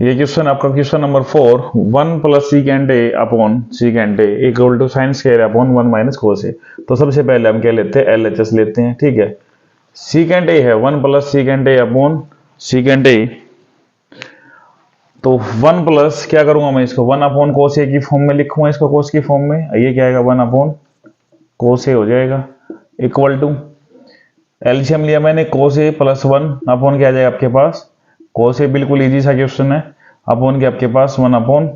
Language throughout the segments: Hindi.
ये क्वेश्चन आपका question number 4, 1 plus secant A upon secant A equal to sine square upon 1 minus cos A. तो सबसे पहले हम क्या लेते हैं, एलएचएस लेते हैं। ठीक है, सीकेंड ए है 1 plus secant A upon secant ए। तो 1 प्लस क्या करूंगा मैं, इसको 1 अपॉन कोस ए की फॉर्म में लिखूंगा, इसको कोस की फॉर्म में। ये क्या आएगा, 1 अपॉन कोस ए हो जाएगा, इक्वल टू एलसीएम लिया मैंने, कोस ए प्लस 1 अपॉन क्या आ जाएगा आपके पास, कोस ए। बिल्कुल इजी सा क्वेश्चन है, अपॉन के आपके पास 1 अपॉन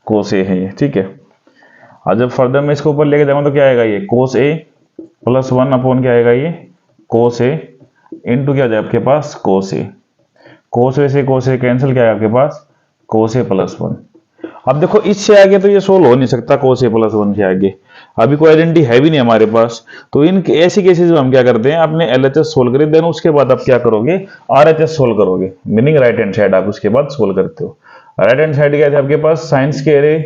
कोस ए है ये। ठीक है, और जब फर्दर में इसको ऊपर लेके जाऊंगा तो क्या आएगा, ये कोस ए प्लस 1 अपॉन क्या आएगा, ये कोस ए इंटू क्या आ जाएगा आपके पास, कोस ए। कोस ए से कोस ए कैंसिल, क्या है आपके पास, कोस ए प्लस 1। अब देखो इससे आगे तो ये सोल्व हो नहीं सकता, कोस ए प्लस 1 से आगे अभी कोई आइडेंटिटी है भी नहीं हमारे पास। तो इन ऐसी केसेस में हम क्या करते हैं, आपने एलएचएस सोल्व करें, देन उसके बाद आप क्या करोगे, आरएचएस सोल्व करोगे, मीनिंग राइट हैंड साइड आप उसके बाद सोल्व करते हो। राइट हैंड साइड क्या है आपके पास, साइन स्क्वायर ए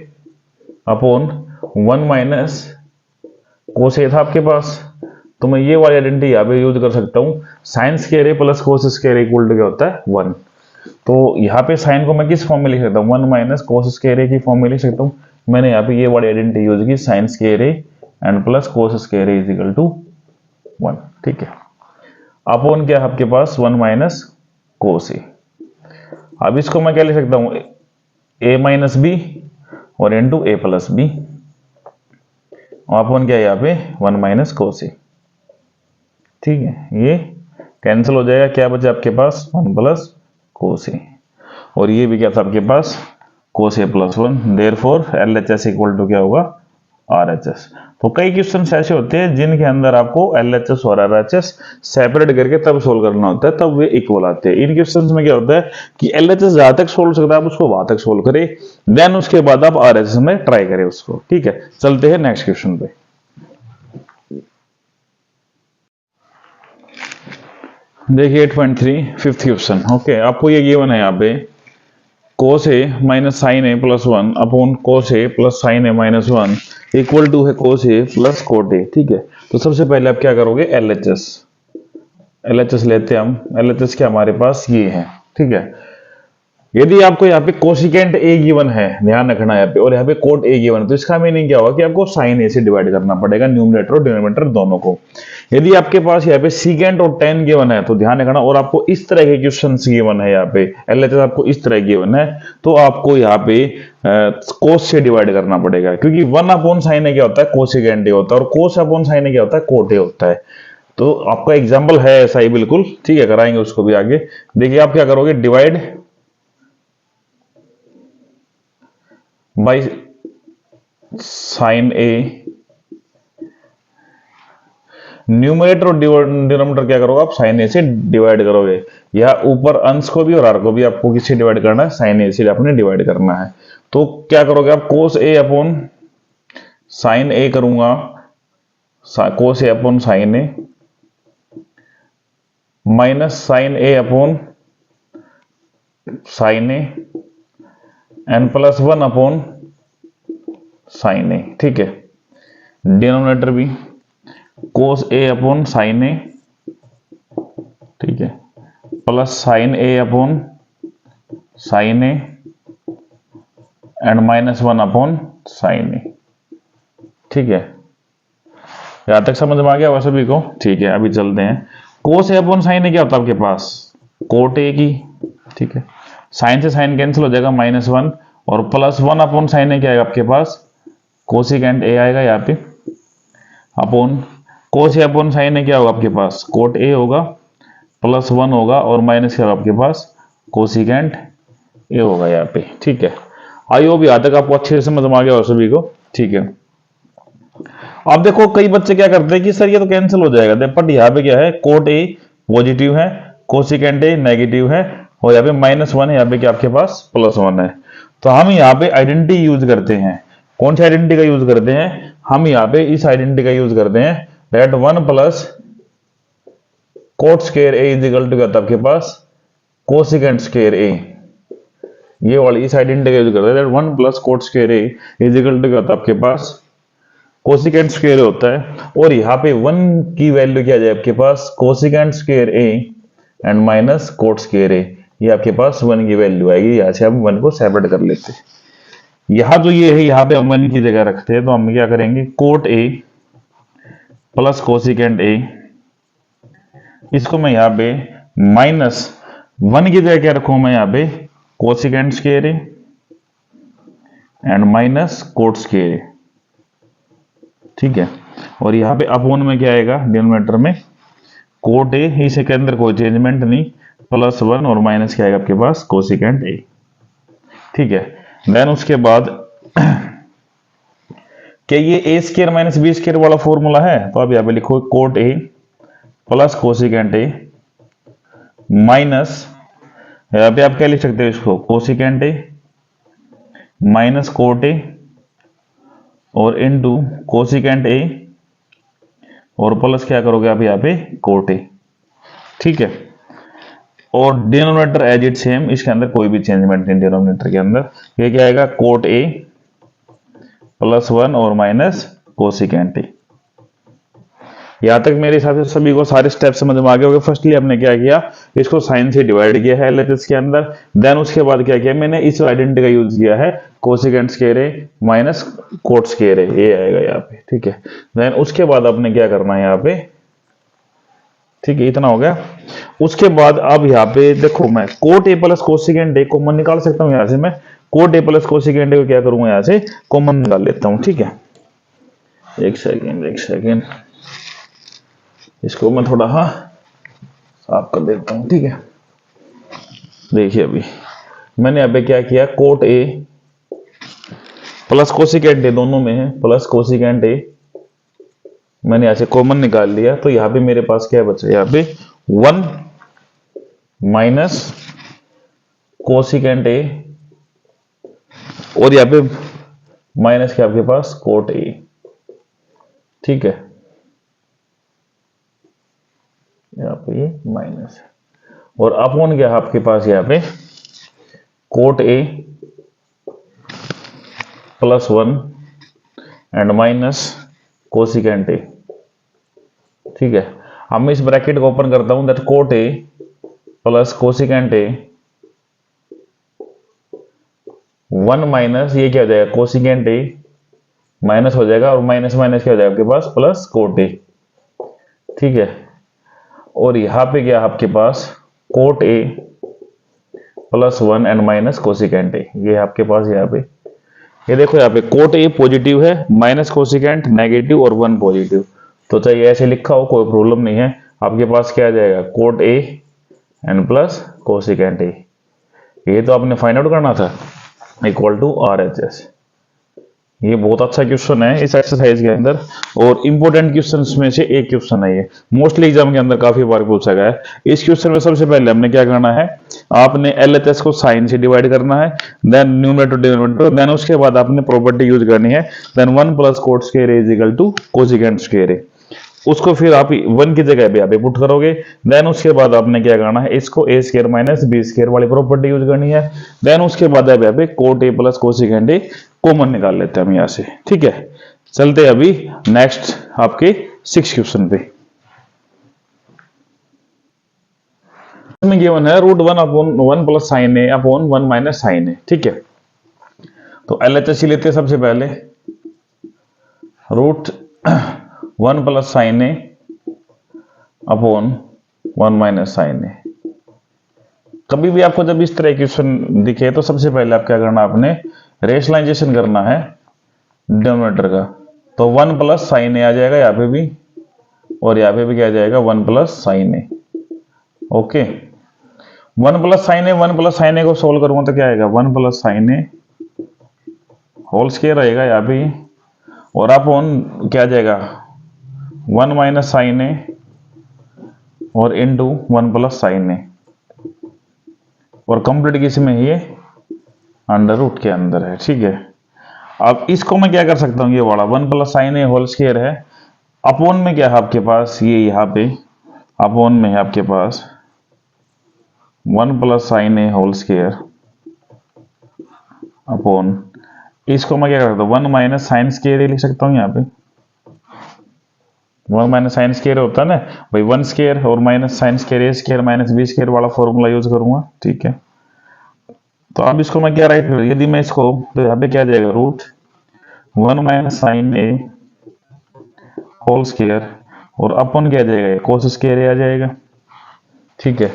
अपॉन 1 माइनस कोस ए था आपके पास। तो मैं ये वाली आइडेंटिटी यहाँ पे यूज कर सकता हूँ, sine square A plus cos square equal to क्या होता है, 1। तो यहाँ पे साइन को मैं किस फॉर्म में लिख सकता हूँ, 1 माइनस कोस स्क्वायर ए की फॉर्म में लिख सकता हूँ। मैंने यहाँ पे ये वाली आइडेंटिटी यूज की, sine square A and plus cos square A is equal to 1। ठीक है, अपॉन क्या है आपके पास, 1 माइनस कोस ए। अब इसको मैं क्या लिख सकता हूँ, ए माइनस बी और इनटू ए प्लस बी, अपॉन क्या है यहाँ पे 1 माइनस कोस ए। ठीक है, ये कैंसिल हो जाएगा, क्या बचा आपके पास, 1 प्लस कोस ए, और ये भी क्या था आपके पास, cos A plus 1। Therefore LHS equal to क्या होगा, आरएचएस। तो कई क्वेश्चन ऐसे होते हैं जिनके अंदर आपको एलएचएस और आरएचएस सेपरेट करके तब सोल्व करना होता है, तब वे इक्वल आते हैं। इन क्वेश्चंस में क्या होता है कि एलएचएस जहां तक सोल्व सकता है आप उसको वहां तक सोल्व करें, देन उसके बाद आप आरएचएस में ट्राई करें उसको। ठीक है, चलते हैं नेक्स्ट क्वेश्चन पे। देखिए 8.3 फिफ्थ क्वेश्चन। ओके, आपको ये गिवन है यहाँ पे, cos A minus sine A plus 1 upon cos A plus sine A minus 1 equal to है cos A plus cot A. ठीक है, तो सबसे पहले आप क्या करोगे, एलएचएस। एलएचएस लेते हैं हम, एलएचएस क्या हमारे पास ये है। ठीक है, यदि आपको यहाँ पे कोसिकेंट ए गिवन है, ध्यान रखना यहाँ पे, और यहाँ पे कोट ए गिवन है, तो इसका मीनिंग क्या होगा कि आपको साइन ए से डिवाइड करना पड़ेगा, न्यूमरेटर और डिनोमिनेटर दोनों को। यदि आपके पास यहाँ पे सीकेंट और टेन गिवन है तो ध्यान रखना, और आपको इस तरह के क्वेश्चन गिवन है यहाँ पे, एलएचएस आपको इस तरह गिवन है, तो आपको यहाँ पे कोस से डिवाइड करना पड़ेगा, क्योंकि 1 अपॉन साइन ए क्या होता है, कोसिकेंट ए होता है, और कोस अपॉन साइन ए क्या होता है, कोट ए होता है। तो आपका एग्जाम्पल है ऐसा ही बिल्कुल। ठीक है, कराएंगे उसको भी आगे। देखिए आप क्या करोगे, divide by sine A, numerator और डिनोमिनेटर क्या करोगे आप, साइन ए से डिवाइड करोगे, या ऊपर अंश को भी और आर को भी आपको किससे डिवाइड करना है, साइन ए से आपने डिवाइड करना है। तो क्या करोगे आप, कोस ए अपॉन साइन ए करूंगा, कोस ए upon sine A minus sine A upon sine A N plus 1 upon sine A. ठीक है, डिनोमिनेटर भी कोस ए अपॉन साइन ए, ठीक है, plus sine A upon sine A and minus 1 upon sine A. ठीक है, यहां तक समझ में आ गया वह सभी को। ठीक है, अभी चलते हैं। कोस ए अपॉन साइन ए क्या होता है आपके पास, कोट ए की। ठीक है, साइन से साइन कैंसिल हो जाएगा, -1, और प्लस 1 अपॉन साइन ए क्या आएगा आपके पास, कोसिकेंट ए आएगा यहाँ पे, अपॉन कोस ए अपॉन साइन ए क्या होगा आपके पास, कोट ए होगा, प्लस 1 होगा, और माइनस क्या होगा आपके पास, कोसिकेंट ए होगा यहाँ पे। ठीक है, आई होप यहाँ तक आपको अच्छे से समझ में आ गया और सभी को। ठीक है, अब देखो कई बच्चे क्या करते हैं कि सर ये तो कैंसिल हो जाएगा, बट यहाँ पे क्या है, कोट ए पॉजिटिव है, कोसिकेंट ए नेगेटिव है, और यहाँ पे -1 है, यहाँ पे क्या आपके पास +1 है। तो हम यहाँ पे आइडेंटिटी यूज करते हैं, कौन सी आइडेंटिटी का यूज करते हैं, हम यहाँ पे इस आइडेंटिटी का यूज करते हैं, that 1 plus cot square A is equal to आपके पास कोसिकेंट स्क्वायर ए। ये वाली इस आइडेंटिटी का यूज करते हैं, that 1 plus cot square A is equal to आपके पास कोसिकेंट स्क्वायर होता है, और यहाँ पे 1 की वैल्यू क्या आ जाए आपके पास, cosecant square A and minus cot square A. ये आपके पास 1 की वैल्यू आएगी। यहाँ से हम 1 को सेपरेट कर लेते हैं। यहाँ जो ये है, यहाँ पे हम 1 की जगह रखते हैं, तो हम क्या करेंगे, cot A plus cosecant A, इसको मैं यहाँ पे -1 की जगह क्या रखूँ मैं यहाँ पे, cosecant square A and minus cot square A, ठीक है। और यहाँ पे अपोन में क्या आएगा, डिनोमिनेटर में कोट ए, इसे के अंदर कोई चेंजमेंट नहीं, +1 और माइनस क्या आएगा आपके पास, कोसिकेंट ए, ठीक है। देन उसके बाद क्या ये ए स्क्वायर माइनस बी स्क्वायर वाला फॉर्मूला है, तो आप यहाँ पे लिखो cot A plus cosecant A minus, यहाँ पे आप क्या लिख सकते हो इसको, cosecant A minus cot A और इनटू कोसिकेंट ए और प्लस क्या करोगे आप यहाँ पे कोट ए, ठीक है। और डिनोमिनेटर एज इट सेम, इसके अंदर कोई भी चेंजमेंट नहीं डिनोमिनेटर के अंदर। ये क्या आएगा, कोट ए +1 और माइनस कोसिकेंट ए। यहां तक मेरे हिसाब से सभी को सारे स्टेप समझ में आ गए होंगे। फर्स्टली हमने क्या किया, इसको साइन से डिवाइड किया है एलएचएस के अंदर। देन उसके बाद क्या किया मैंने, इस आइडेंटिटी का यूज किया है, cosecant square A minus cot square A, ये आएगा यहाँ पे, ठीक है। देन उसके बाद आपने क्या करना है यहाँ पे, ठीक है, इतना हो गया। उसके बाद अब यहाँ पे देखो, मैं cot A plus cosecant A common निकाल सकता हूँ। यहाँ से मैं cot A plus cosecant A को क्या करूंगा, यहाँ से कॉमन निकाल लेता हूँ, ठीक है। एक सेकेंड, इसको मैं थोड़ा साफ कर देता हूँ, ठीक है। देखिए अभी मैंने यहाँ पे क्या किया, cot A plus cosecant A दोनों में है, प्लस कोसिकेंट ए मैंने यहाँ से कॉमन निकाल लिया, तो यहाँ पे मेरे पास क्या बचा, यहाँ पे 1 माइनस कोसिकेंट ए और यहाँ पे माइनस क्या आपके पास कोट ए, ठीक है। यहाँ पे ये माइनस है और अपॉन क्या है आपके पास यहाँ पे cot A +1 and minus cosecant ए, ठीक है। अब मैं इस ब्रैकेट को ओपन करता हूं, that cot A plus cosecant A 1 minus ये क्या हो जाएगा, कोसिकेंट ए माइनस हो जाएगा और माइनस माइनस क्या हो जाएगा आपके पास प्लस कोट ए, ठीक है। और यहां पे क्या आपके पास cot A +1 and minus cosecant A, ये आपके पास यहाँ पे, ये देखो यहाँ पे कोट ए पॉजिटिव है, माइनस कोसिकेंट नेगेटिव और 1 पॉजिटिव, तो चाहे ऐसे लिखा हो कोई प्रॉब्लम नहीं है। आपके पास क्या आ जाएगा, cot A and plus cosecant A, ये तो आपने फाइंड आउट करना था, इक्वल टू RHS। ये बहुत अच्छा क्वेश्चन है इस एक्सरसाइज के अंदर और इंपॉर्टेंट क्वेश्चंस में से एक क्वेश्चन है ये, मोस्टली एग्जाम के अंदर काफी बार पूछा गया है। इस क्वेश्चन में सबसे पहले हमने क्या करना है, आपने LHS को साइन से डिवाइड करना है, देन न्यूमरेटर डिनोमिनेटर, देन उसके बाद आपने प्रॉपर्टी यूज करनी है, then 1 plus cot square is equal to cosecant square A, उसको फिर आप 1 की जगह पे यहाँ पे पुट करोगे। देन उसके बाद आपने क्या करना है, इसको ए स्क्वायर माइनस बी स्क्वायर वाली प्रॉपर्टी यूज करनी है। देन उसके बाद आप यहाँ पे cot A plus cosecant A common निकाल लेते हैं हम यहाँ से, ठीक है। चलते हैं अभी नेक्स्ट आपके 6 क्वेश्चन पे। में गिवन है √1/1 plus sine A upon 1 minus sine A, ठीक है। तो LHS लेते हैं सबसे पहले, √1 plus sine A upon 1 minus sine ए। कभी भी आपको जब इस तरह क्वेश्चन दिखे तो सबसे पहले आप क्या करना, आपने रेशनलाइजेशन करना है डिनोमिनेटर का, तो 1 प्लस साइन ए आ जाएगा यहाँ पे भी और यहाँ पे भी क्या आ जाएगा 1 प्लस साइन ए, ओके। 1 प्लस साइन ए को सोल्व करूंगा तो क्या आएगा, 1 प्लस साइन ए होल स्क्वायर रहेगा यहाँ पे, और अपॉन क्या आ जाएगा 1 माइनस साइन ए और इनटू 1 प्लस साइन ए, और कंप्लीट किस में ये अंडर रूट के अंदर है, ठीक है। अब इसको मैं क्या कर सकता हूँ, ये वाला 1 प्लस साइन ए होल स्क्वायर है, अपॉन में क्या है आपके पास, ये यहाँ पे अपॉन में है आपके पास 1 प्लस साइन ए होल स्क्वायर अपॉन, इसको मैं क्या कर सकता हूँ 1 माइनस साइन स्क्वायर ए लिख सकता हूँ यहाँ पे, 1 माइनस साइन स्क्वायर होता है ना भाई, 1 स्क्वायर और माइनस साइन स्क्वायर ए स्क्वायर माइनस बी स्क्वायर वाला फॉर्मूला यूज करूंगा, ठीक है। तो अब इसको मैं क्या राइट करूँ, यदि मैं इसको, तो यहाँ पे क्या जाएगा, रूट 1 माइनस साइन ए होल स्क्वायर और अपन क्या जाएगा, कोस स्क्वायर ए आ जाएगा, ठीक है।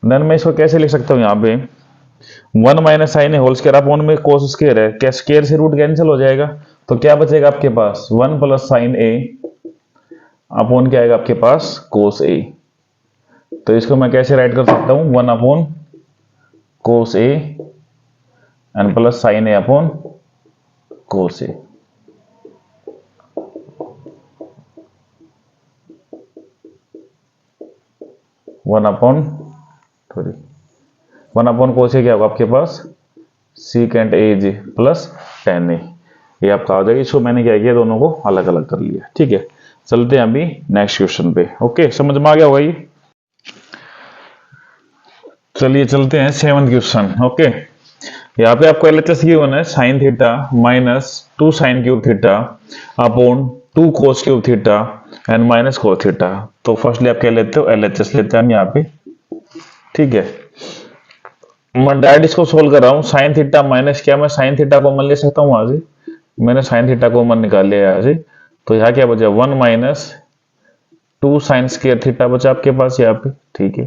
देन मैं इसको कैसे लिख सकता हूँ, यहाँ पे 1 माइनस साइन ए होल स्क्वायर अपन में कोस स्क्वायर है, क्या स्क्वायर से रूट कैंसिल हो जाएगा, तो क्या बचेगा आपके पास 1 प्लस साइन ए अपॉन क्या आएगा आपके पास, कोस ए। तो इसको मैं कैसे राइट कर सकता हूँ, 1 upon cos A and plus sine A upon cos A. One upon cos A क्या होगा आपके पास, सीकेंट ए जी प्लस टेन ए, ये आपका आ जाएगा। इसको मैंने क्या किया, दोनों को अलग अलग कर लिया, ठीक है। चलते हैं अभी नेक्स्ट क्वेश्चन पे। ओके, समझ में आ गया होगा ये। चलिए चलते हैं 7th क्वेश्चन। ओके, यहाँ पे आपको एलएचएस गिवन है sine theta minus 2 sine cube theta upon 2 cos cube theta and minus cos theta. तो फर्स्टली आप क्या लेते हो, एलएचएस लेते हैं हम यहाँ पे, ठीक है। मैं डायरेक्ट इसको सोल्व कर रहा हूँ, साइन थीटा माइनस क्या, मैं साइन थीटा कॉमन ले सकता हूँ वहां से, मैंने साइन थीटा कॉमन निकाल लिया यहाँ से। तो यहाँ क्या बचा, 1 माइनस 2 साइन स्क्वायर थीटा बचा आपके पास यहाँ पे, ठीक है।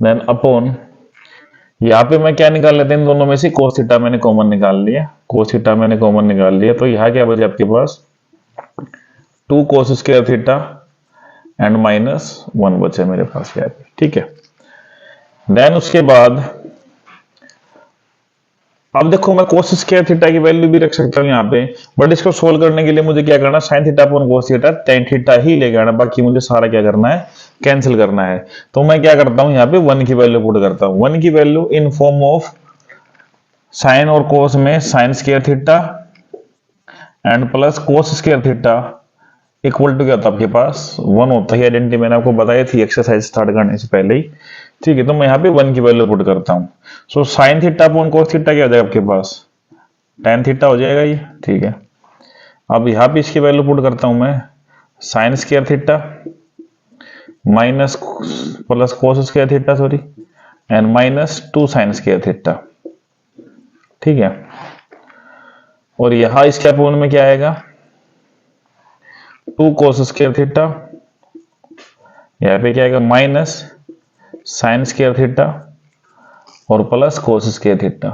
देन अपॉन यहाँ पे मैं क्या निकाल लेते हैं, इन दोनों में से कोस थीटा मैंने कॉमन निकाल लिया, कोस थीटा मैंने कॉमन निकाल लिया। तो यहाँ क्या बचा आपके पास, 2 कोस स्क्वायर थीटा एंड माइनस 1 बचा मेरे पास यहाँ पे, ठीक है। देन उसके बाद अब देखो, मैं कोस स्क्वायर थीटा की वैल्यू भी रख सकता हूँ यहाँ पे, बट इसको सोल्व करने के लिए मुझे क्या करना, sine theta upon cos theta tan theta ही लेके आना, बाकी मुझे सारा क्या करना है, कैंसिल करना है। तो मैं क्या करता हूँ, यहाँ पे 1 की वैल्यू पुट करता हूँ, 1 की value in form of sine और कोस में sine square theta and plus cos square theta equal to क्या होता है आपके पास, 1 होता है। आइडेंटिटी मैंने आपको बताई थी एक्सरसाइज स्टार्ट करने से पहले ही, ठीक है। तो मैं यहाँ पे 1 की वैल्यू पुट करता हूँ। So sine theta upon cos theta क्या हो जाएगा आपके पास, tan थीटा हो जाएगा ये, ठीक है। अब यहाँ पे इसकी वैल्यू पुट करता हूँ मैं, sign square theta minus plus cos square theta sorry and minus 2 sign square theta, ठीक है। और यहाँ इसके अपॉन में क्या आएगा, 2 कोस स्क्वायर थीटा, यहाँ पे क्या आएगा माइनस साइन स्क्वायर थीटा और प्लस कोस स्क्वायर थीटा,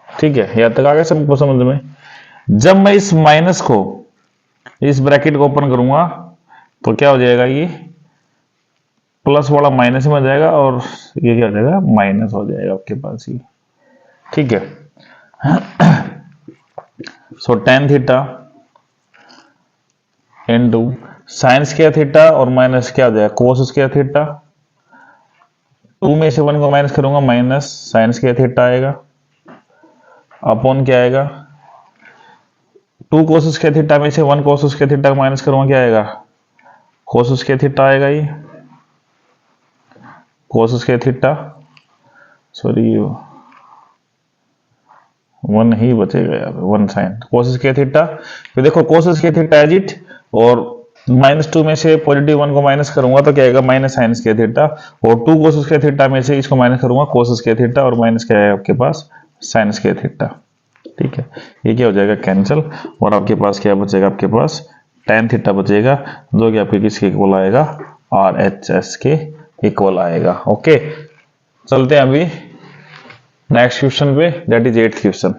ठीक है। यहाँ तक आ गया सबको समझ में। जब मैं इस माइनस को, इस ब्रैकेट को ओपन करूंगा तो क्या हो जाएगा, ये प्लस वाला माइनस में जाएगा और ये क्या हो जाएगा, माइनस हो जाएगा आपके पास ये, ठीक है। सो tan theta into sine square theta और माइनस क्या हो जाएगा, कोस स्क्वायर थीटा, 2 में से 1 को माइनस करूंगा, माइनस साइन स्क्वायर थीटा आएगा अपॉन क्या आएगा, 2 कोस स्क्वायर थीटा में से 1 कोस स्क्वायर थीटा माइनस करूंगा, क्या आएगा, कोस स्क्वायर थीटा आएगा, ये कोस स्क्वायर थीटा सॉरी 1 ही बचेगा यार, 1 साइन कोस स्क्वायर थीटा। फिर देखो cos square theta as it, और -2 में से पॉजिटिव 1 को माइनस करूंगा तो क्या आएगा, माइनस साइन स्क्वायर थीटा, और 2 कोस स्क्वायर थीटा में से इसको माइनस करूंगा, कोस स्क्वायर थीटा, और माइनस क्या है आपके पास, साइन स्क्वायर थीटा, ठीक है। ये क्या हो जाएगा, कैंसिल, और आपके पास क्या बचेगा, आपके पास tan थीटा बचेगा, जो कि आपके किसके इक्वल आएगा, RHS के इक्वल आएगा। ओके, चलते हैं अभी नेक्स्ट क्वेश्चन पे, दैट इज 8th क्वेश्चन।